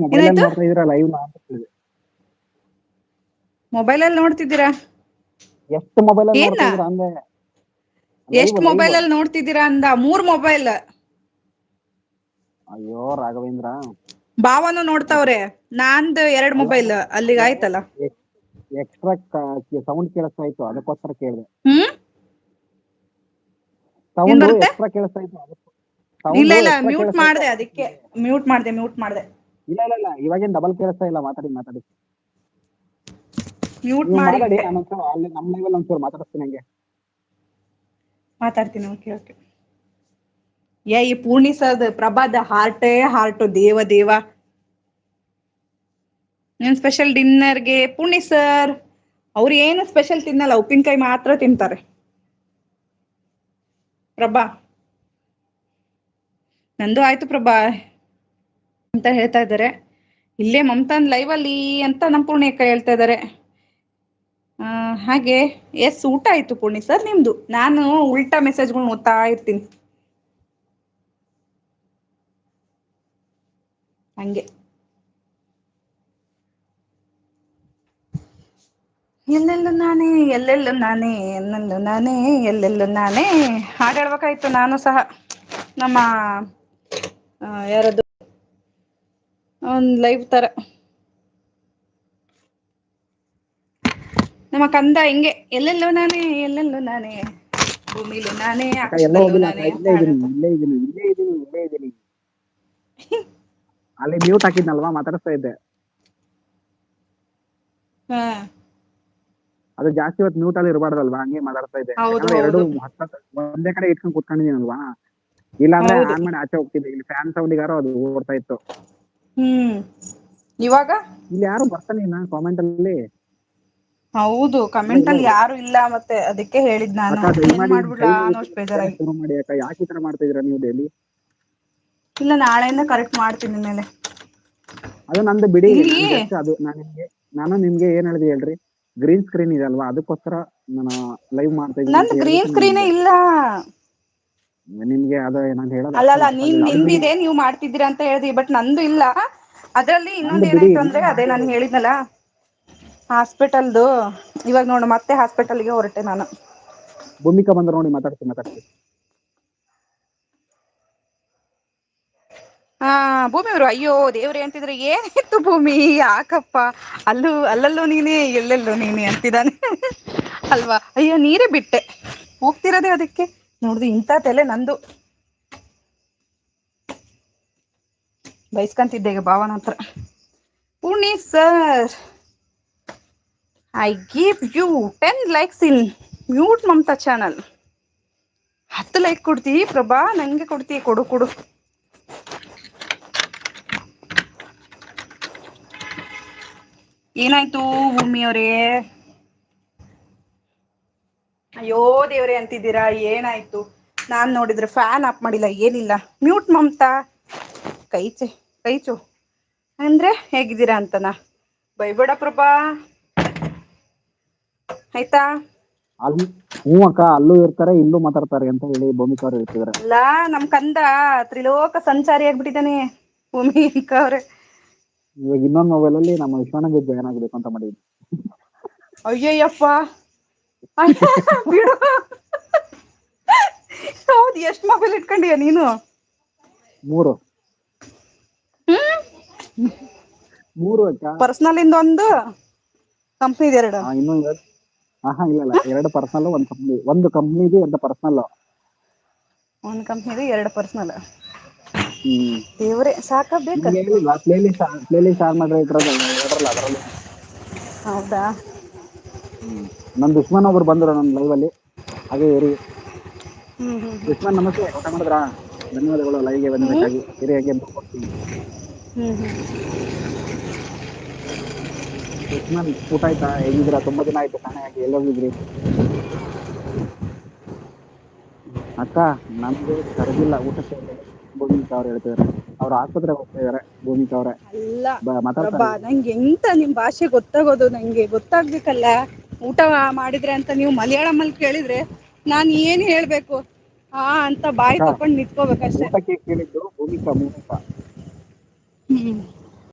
Mobile ಅಲ್ಲಿ ಏನಾಯ್ತು? ನೋಡ್ತಾ ಇದೀರಾ ಲೈವ್ ನಾ ಅಂತ ಕೇಳಿದೆ. ಮೊಬೈಲಲ್ಲಿ ನೋಡ್ತಿದ್ದೀರಾ? ಎಷ್ಟು ಮೊಬೈಲ್ ಅಲ್ಲಿ ಏನ ನೋಡ್ತಾ ಇದೀರಾ ಅಂದೆ. ಲೈವ್ ಎಷ್ಟ್ ಲೈವ್. ಮೊಬೈಲ್ ಅಲ್ಲಿ ನೋಡ್ತಿದ್ದೀರಾ ಅಂದ 3 ಮೊಬೈಲ್. ಅಯ್ಯೋ ರಾಘವೇಂದ್ರ. ಭಾವನು ನೋಡ್ತಾವ್ರೆ. ನಂದು 2 ಅಲ್ಲ ಮೊಬೈಲ್ ಅಲ್ಲಿಗೆ ಆಯ್ತಲ್ಲ. ಎಕ್ಸ್ಟ್ರಾ ಸೌಂಡ್ ಕೇಳಿಸ್ತಾ ಇತ್ತು ಅದಕ್ಕೋಸ್ಕರ ಕೇಳಿದೆ. ಹ್ಮ್ ಏನ್ ಸೌಂಡು ಬರುತ್ತೆ? ಎಕ್ಸ್ಟ್ರಾ ಕೇಳಿಸ್ತಾ ಇತ್ತು ಅದಕ್ಕೆ. ಇಲ್ಲ ಸೌಂಡು ಇಲ್ಲ ಎಕ್ಸ್ಟ್ರಾ ಮ್ಯೂಟ್ ಕೇಳಿಸ್ತಾ ಇತ್ತು ಮಾಡ್ದೆ ಅದಕ್ಕೆ ಅದಕ್ಕೆ. ಕೇಳಿದೆ. ಮ್ಯೂಟ್ ಮಾಡ್ದೆ. ಇಲ್ಲ ಇವಾಗೇನ್ ಡಬಲ್ ಕೇಳಿಸ್ತಾ ಇಲ್ಲ, ಮಾತಾಡಿ ಮಾತಾಡಿ. ಮ್ಯೂಟ್ ನೀವು ಮಾಡಿ ಮಾತಾಡಿ, ಇಟ್ಟೆ. ನಾನು ಒಂಚೂರು ಅಲ್ಲಿ ನಮ್ಮ ಲೈವಲ್ಲಿ ಒಂಚೂರು ಮಾತಾಡಿಸ್ತೀನಿ ಹಂಗೆ. ಮಾತಾಡ್ತೀನಿ. ಓಕೆ. ಈ ಪೂರ್ಣಿ ಸರ್ದು ಪ್ರಭಾದ ಹಾರ್ಟು ದೇವ. ಏನ್ ಸ್ಪೆಷಲ್ ಡಿನ್ನರ್ಗೆ ಪುಣ್ಣಿ ಸರ್? ಅವ್ರು ಏನು ಸ್ಪೆಷಲ್ ತಿನ್ನಲ್ಲ, ಉಪ್ಪಿನಕಾಯಿ ಮಾತ್ರ ತಿಂತಾರೆ. ಪ್ರಭಾ ನಂದು ಆಯ್ತು ಪ್ರಭಾ ಅಂತ ಹೇಳ್ತಾ ಇದ್ದಾರೆ. ಇಲ್ಲೇ ಮಮತಾನ್ ಲೈವ್ಲ್ಲಿ ಅಂತ ನಮ್ ಪೂರ್ಣಿ ಅಕ್ಕ ಹೇಳ್ತಾ ಇದ್ದಾರೆ. ಹಾಗೆ ಎಸ್ ಊಟ ಆಯ್ತು ಪೂರ್ಣಿ ಸರ್ ನಿಮ್ದು. ನಾನು ಉಲ್ಟಾ ಮೆಸೇಜ್ಗಳು ಓದ್ತಾ ಇರ್ತೀನಿ ಹಂಗೆ. ಎಲ್ಲೆಲ್ಲೂ ನಾನೇ ಹಾಡು ಹೇಳ್ಬೇಕಾಯ್ತು ನಾನು ಸಹ. ನಮ್ಮ ಯಾರದ್ದು ಒಂದ್ ಲೈವ್ ತರ ನಮ್ಮ ಕಂದ ಹಿಂಗೆ ಎಲ್ಲೆಲ್ಲೂ ನಾನೇ ಭೂಮಿಲು ನಾನೇ ಅಕ್ಕ ಎಲ್ಲೋ ಆಕಾಶದಲ್ಲೂ ಹೋಗಿಲ್ಲ ಅಕ್ಕ, ನಾನೇ ಅಂತ ಇಲ್ಲೇ ಇದೀನಿ ಹಾಡ್ಬೇಕು. ಇಲ್ಲೇ ಇದೀನಿ ಇಲ್ಲೇ ಇದೀನಿ ಇಲ್ಲೇ ಇದೀನಿ. ಅಲ್ಲಿ ಮ್ಯೂಟ್ ಹಾಕಿದ್ನಲ್ವಾ, ಮಾತಾಡಿಸ್ತಾ ಇದ್ದೆ. ಹಾ ಅದು ಜಾಸ್ತಿ ಹೊತ್ತು ಮ್ಯೂಟ್ ಅಲ್ಲಿ ಇರಬಾರ್ದಲ್ವಾ, ಹಂಗೆ ಮಾತಾಡ್ತಾ ಇದ್ದೆ. ಹೌದು ಯಾಕಂದ್ರೆ ಎರಡು ಹೌದು ಒಂದೇ ಕಡೆ ಇಟ್ಕೊಂಡು ಕೂತ್ಕೊಂಡಿದ್ದೀನಲ್ವಾ. ಇಲ್ಲಾಂದ್ರೆ ಹೌದು. ಆನ್ ಮಾಡಿ ಆಚೆ ಹೋಗ್ತಿದ್ದೆ. ಇಲ್ಲಿ ಫ್ಯಾನ್ ಸೌಂಡಿಗಾರೋ ಅದು ಓಡ್ತಾ ಇತ್ತು. ಇವಾಗ ಇಲ್ಲಿ ಯಾರು ಬರ್ತಾನೆ ಇಲ್ಲ ಕಾಮೆಂಟ್ ಅಲ್ಲಿ. ಹೌದು ಇಲ್ಲ ಕಮೆಂಟ್ ಇಲ್ಲ ಅಲ್ಲಿ ಯಾರು ಇಲ್ಲ, ಮತ್ತೆ ಅದಕ್ಕೆ ಹೇಳಿದ್ ನಾನು ಅಕ್ಕ ಏನ್ ದಯಮಾಡಿ ಮಾಡ್ಬಿಡ್ಲಾ ಡೈಲಿ ಅನ್ನೋಷ್ಟು ಬೇಜಾರಾಗಿ. ಶುರು ಮಾಡಿ ಅಕ್ಕ, ಯಾಕೆ ಈ ತರ ಮಾಡ್ತಾ ಇದೀರಾ ನೀವು ಡೈಲಿ? ಇಲ್ಲ ನಾಳೆಯಿಂದ ಕರೆಕ್ಟ್ ಮಾಡ್ತೀನಿ ಇನ್ಮೇಲೆ. ಅದು ನಂದು ಬಿಡಿ. ಇಲ್ಲಿ ನಾನು ಜಸ್ಟ್ ಅದು ನಾನು ನಿಮ್ಗೆ ಏನ್ ಹೇಳಿದೆ ಹೇಳ್ರಿ, ಗ್ರೀನ್ ಸ್ಕ್ರೀನ್ ಇದೆ ಅಲ್ವಾ, ಅದಕ್ಕೋಸ್ಕರ ನಾನು ಲೈವ್ ಮಾಡ್ತಾ ಇದೀನಿ ಅಂತ ನಂದು ಹೇಳ್ಬಿಟ್ಟು ಗ್ರೀನ್ ನಾನು ಸ್ಕ್ರೀನೇ ಇಲ್ಲ. ನಿಮ್ಗೆ ಅದು ನಾನು ಹೇಳೋದು ಅಲ್ಲಲ್ಲ ಅರ್ಥ ಆಗ್ಲಿಲ್ಲ. ಅದು ಬಿಡಿ. ನಿಂದಿದೆ ನೀವ್ ಮಾಡ್ತಿದ್ದೀರಾ ಅಂತ ಹೇಳ್ದಿ, ಬಟ್ ನಂದು ಇಲ್ಲ. ಅದ್ರಲ್ಲಿ ನಂದು ಇನ್ನೊಂದ ಬಿಡಿ, ಏನಾಯ್ತು ಅಂದ್ರೆ, ನೀವು ಅದೇ ಮಾಡಿ. ನಾನು ಹೇಳಿದ್ನಲ್ಲ ಹಾಸ್ಪಿಟಲ್ದು. ಇವಾಗ ನೋಡು ಮತ್ತೆ ಹಾಸ್ಪಿಟಲ್ಗೆ ಹೊರಟೆ ನಾನು. ಭೂಮಿಕಾ ಬಂದ್ರು ನೋಡಿ, ಮಾತಾಡ್ಸಿ. ಭೂಮಿ ಅವರು ಅಯ್ಯೋ ದೇವ್ರೇ ಅಂತಿದ್ರೆ, ಏನಾಯ್ತು ಭೂಮಿ ಯಾಕಪ್ಪ ಅಲ್ಲಲ್ಲೋ ನೀನೇ ಎಲ್ಲೆಲ್ಲೋ ನೀನೇ ಅಂತಿದ್ದಾನೆ ಅಲ್ವಾ. ಅಯ್ಯೋ ನೀರೇ ಬಿಟ್ಟೆ ಹೋಗ್ತಿರೋದೇ ಅದಕ್ಕೆ ನೋಡ್ದು ಇಂಥ ತಲೆ ನಂದು. ಬೈಸ್ಕಂತಿದ್ದೆ ಈಗ ಭಾವನ ಹತ್ರ. ಪುಣಿ sir I give you 10 likes in mute Mamata channel. 10 like ಕೊಡ್ತೀ ಪ್ರಭಾ? ನಂಗೆ ಕೊಡ್ತೀ? ಕೊಡು. ಏನಾಯ್ತು ಭೂಮಿ ಅವರೇ? ಅಯ್ಯೋ ದೇವ್ರೇ ಅಂತಿದ್ದೀರಾ, ಏನಾಯ್ತು? ನಾನ್ ನೋಡಿದ್ರೆ ಫ್ಯಾನ್ ಆಫ್ ಮಾಡಿಲ್ಲ, ಏನಿಲ್ಲ. ಮ್ಯೂಟ್ ಮಮತಾ ಕೈಚು ಅಂದ್ರೆ ಹೇಗಿದ್ದೀರಾ ಅಂತನ ಬೈಬೇಡ ಪ್ರಭಾ ಆಯ್ತಾ. ಹ್ಞೂ ಅಕ್ಕ, ಅಲ್ಲೂ ಇರ್ತಾರೆ ಇಲ್ಲೂ ಮಾತಾಡ್ತಾರೆ ಅಂತ ಹೇಳಿ ಭೂಮಿಕಾ ಅವ್ರು ಹೇಳ್ತಿದಾರೆ. ಅಲ್ಲಾ ನಮ್ ಕಂದ ತ್ರಿಲೋಕ ಸಂಚಾರಿ ಆಗ್ಬಿಟ್ಟಿದ್ದಾನೆ ಭೂಮಿಕಾ ಅವ್ರೆ. ಇವಾಗ ಇನ್ನೊಂದು ಮೊಬೈಲ್ ಅಲ್ಲಿ ನಮ್ಮ ವಿಶ್ವನಾಗೆ ಜಾಯ್ನ್ ಆಗ್ಬೇಕು ಅಂತ ಮಾಡಿದ್ವಿ. ಅಯ್ಯಯ್ಯಪ್ಪ ಬಿಡು. ಹೌದು, ಎಷ್ಟ್ ಮೊಬೈಲ್ ಇಟ್ಕೊಂಡಿಯ ನೀನು? 3. ಹ್ಮ್ 3 ಅಕ್ಕ. ಪರ್ಸನಲ್ ಇಂದ ಒಂದು, ಕಂಪ್ನಿದ 2. ಇನ್ನೂ ಇಲ್ಲ 2 ಪರ್ಸನಲ್, ಒಂದು ಕಂಪ್ನಿ. ಒಂದು ಕಂಪ್ನಿಗೆ 2 ಪರ್ಸನಲ್. ಒಂದ್ ಕಂಪ್ನಿದು 2 ಪರ್ಸನಲ್. ಹ್ಮ್ ದೇವ್ರೇ ಸಾಕ ಬೇಕ. ನಿಮ್ಗೆ ಹೇಳಿಲ್ವಾ, ಪ್ಲೇ ಲಿಸ್ಟ್ ಆನ್ ಮಾಡ್ರೆ ಇದ್ರಲ್ಲಿ 2ರಲ್ಲಿ ಅದರಲ್ಲಿ. ಹೌದಾ. ನಮ್ ದುಶ್ಮನ್ ಒಬ್ರು ಬಂದ್ರು ನಮ್ ಲೈವ್ ಅಲ್ಲಿ, ಹಾಗೆ ಇರಿ. ಹ್ಮ್ ದುಶ್ಮನ್ ನಮಸ್ತೆ, ಊಟ ಮಾಡಿದ್ರಾ? ಧನ್ಯವಾದಗಳು ಲೈವ್ಗೆ ಹ್ಮ್ ಬಂದಿದ್ದಕ್ಕಾಗಿ. ಇರಿ ಹಾಗೆ ಕೊಡ್ತೀನಿ. ಹ್ಮ್ ದುಶ್ಮನ್ ಊಟ ಆಯ್ತಾ? ಹೇಗಿದ್ದೀರಾ? ತುಂಬಾ ದಿನ ಆಯ್ತು ಕಾಣೆಯಾಗಿ, ಎಲ್ಲೋಗಿದ್ರಿ? ಅಕ್ಕ ನಮ್ಗೆ ಕರ್ದಿಲ್ಲ ಊಟಕ್ಕೆ ಭೂಮಿಕಾ ಅವ್ರು ಹೇಳ್ತಿದಾರೆ. ಅವ್ರು ಆಸ್ಪತ್ರೆಗೆ ಹೋಗ್ತಾ ಇದಾರೆ ಭೂಮಿಕಾ ಅವ್ರೆ. ಅಲ್ಲ ಮಾತಾಡ್ತಾರೆ. ಪ್ರಭಾ, ನಂಗೆ ಎಂತ ನಿಮ್ ಭಾಷೆ ಗೊತ್ತಾಗೋದು? ನಂಗೆ ಗೊತ್ತಾಗ್ಬೇಕಲ್ಲ. ಊಟ ಮಾಡಿದ್ರೆ ಅಂತ ನೀವು ಮಲಯಾಳಂ ಅಲ್ಲಿ ಕೇಳಿದ್ರೆ ನಾನ್ ಏನ್ ಹೇಳ್ಬೇಕು? ಅಂತ ಬಾಯಿ ಅಕ್ಕ ತಕೊಂಡ್ ನಿತ್ಕೋಬೇಕಷ್ಟೆ. ಊಟಕ್ಕೆ ಕೇಳಿದ್ದು ಭೂಮಿಕಾ. ಹ್ಮ್